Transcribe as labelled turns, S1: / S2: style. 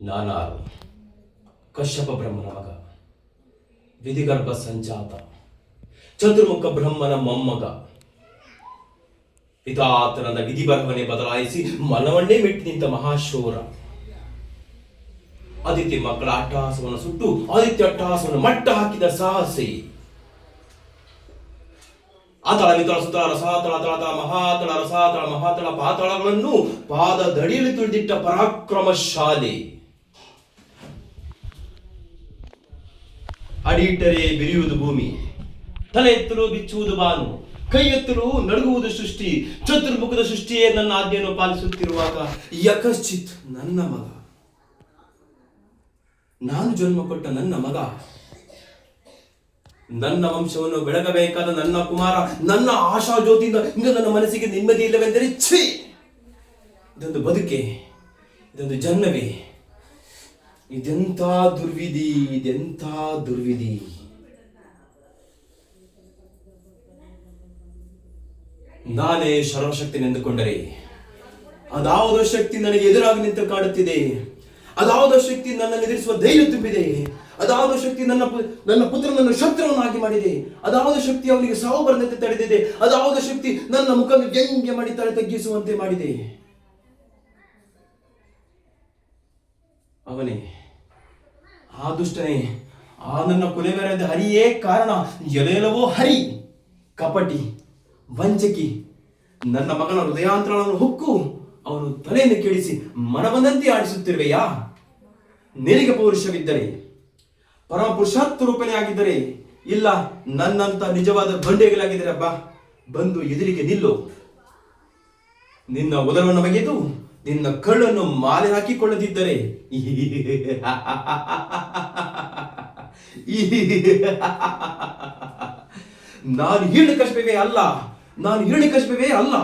S1: ನಾನಾರು ಕಶ್ಯಪ ಬ್ರಹ್ಮನ ಮಗ, ವಿಧಿಗರ್ಭ ಸಂಜಾತ, ಚತುರ್ಮುಖ ಬ್ರಹ್ಮನ ಮೊಮ್ಮಗ. ಪಿತಾತನದ ವಿಧಿ ಬರಹವನ್ನೇ ಬದಲಾಯಿಸಿ ಮನವನ್ನೇ ಮೆಟ್ಟಿ ನಿಂತ ಮಹಾಶೂರ. ಆದಿತ್ಯ ಮಕ್ಕಳ ಅಟ್ಟಹಾಸವನ್ನು ಸುಟ್ಟು ಆದಿತ್ಯ ಅಟ್ಟಹಾಸವನ್ನು ಮಟ್ಟ ಹಾಕಿದ ಸಾಹಸಿ. ಆತಳ ವಿತಳ ಸುತಳ ರಸಾತಳ ತಳತಳ ಮಹಾತಳ ರಸಾತಳ ಮಹಾತಳ ಪಾತಳಗಳನ್ನು ಪಾದದಡಿಯಲ್ಲಿ ತುಳಿದಿಟ್ಟ ಪರಾಕ್ರಮಶಾಲಿ. ಅಡಿಯಿಟ್ಟರೆ ಬಿರಿಯುವುದು ಭೂಮಿ, ತಲೆ ಎತ್ತಲು ಬಿಚ್ಚುವುದು ಬಾನು, ಕೈ ಎತ್ತಲು ನಡುಗುವುದು ಸೃಷ್ಟಿ. ಚತುರ್ಮುಖದ ಸೃಷ್ಟಿಯೇ ನನ್ನ ಆಜ್ಞೆಯನ್ನು ಪಾಲಿಸುತ್ತಿರುವಾಗ ಯಕಶ್ಚಿತ್ ನನ್ನ ಮಗ, ನಾನು ಜನ್ಮ ಕೊಟ್ಟ ನನ್ನ ಮಗ, ನನ್ನ ವಂಶವನ್ನು ಬೆಳಗಬೇಕಾದ ನನ್ನ ಕುಮಾರ, ನನ್ನ ಆಶಾ ಜ್ಯೋತಿಯಿಂದ ಇಂದು ನನ್ನ ಮನಸ್ಸಿಗೆ ನೆಮ್ಮದಿ ಇಲ್ಲವೆಂದರೆ ಛೀ, ಇದೊಂದು ಬದುಕೆ, ಇದೊಂದು ಜನ್ಮವೇ, ಇದೆಂಥ ದುರ್ವಿಧಿ, ಇದೆಂಥ ದುರ್ವಿಧಿ. ನಾನೇ ಸರ್ವಶಕ್ತಿನೆಂದುಕೊಂಡರೆ ಅದಾವುದೋ ಶಕ್ತಿ ನನಗೆ ಎದುರಾಗಿ ನಿಂತು ಕಾಡುತ್ತಿದೆ, ಅದಾವುದೋ ಶಕ್ತಿ ನನ್ನನ್ನು ಎದುರಿಸುವ ಧೈರ್ಯ ತುಂಬಿದೆ, ಅದಾವುದೋ ಶಕ್ತಿ ನನ್ನ ಪುತ್ರನನ್ನು ಶತ್ರುವನ್ನಾಗಿ ಮಾಡಿದೆ, ಅದಾವುದೋ ಶಕ್ತಿ ಅವನಿಗೆ ಸಾವು ಬರದಂತೆ ತಡೆದಿದೆ, ಅದಾವುದೋ ಶಕ್ತಿ ನನ್ನ ಮುಖವನ್ನು ವ್ಯಂಗ್ಯ ಮಾಡಿ ತಲೆ ತಗ್ಗಿಸುವಂತೆ ಮಾಡಿದೆ. ಅವನೇ, ಆ ದುಷ್ಟನೇ, ಆ ನನ್ನ ಕೊಲೆಗಾರದ ಹರಿಯೇ ಕಾರಣ. ಎಲ್ಲೆಲ್ಲವೋ ಹರಿ, ಕಪಟಿ, ವಂಚಕಿ, ನನ್ನ ಮಗನ ಹೃದಯಾಂತರವನ್ನು ಹೊಕ್ಕು ಅವನು ತಲೆಯನ್ನು ಕೇಳಿಸಿ ಮನಬಂದಂತೆ ಆಡಿಸುತ್ತಿರುವೆಯಾ? ನಿನಗೆ ಪೌರುಷವಿದ್ದರೆ, ಪರಮ ಪುರುಷಾರ್ಥ ರೂಪನೇ ಆಗಿದ್ದರೆ, ಇಲ್ಲ ನನ್ನಂತ ನಿಜವಾದ ಬಂಡೆಗಳಾಗಿದ್ದರೆ ಬಾ, ಬಂದು ಎದುರಿಗೆ ನಿಲ್ಲು. ನಿನ್ನ ಉದರವನ್ನು ಬಗೆದು ನಿನ್ನ ಕಳ್ಳನ್ನು ಮಾಲೆ ಹಾಕಿಕೊಳ್ಳದಿದ್ದರೆ ನಾನು ಹಿರಣ್ಯಕಶಿಪುವೇ ಅಲ್ಲ, ನಾನು ಹಿರಣ್ಯಕಶಿಪುವೇ ಅಲ್ಲ.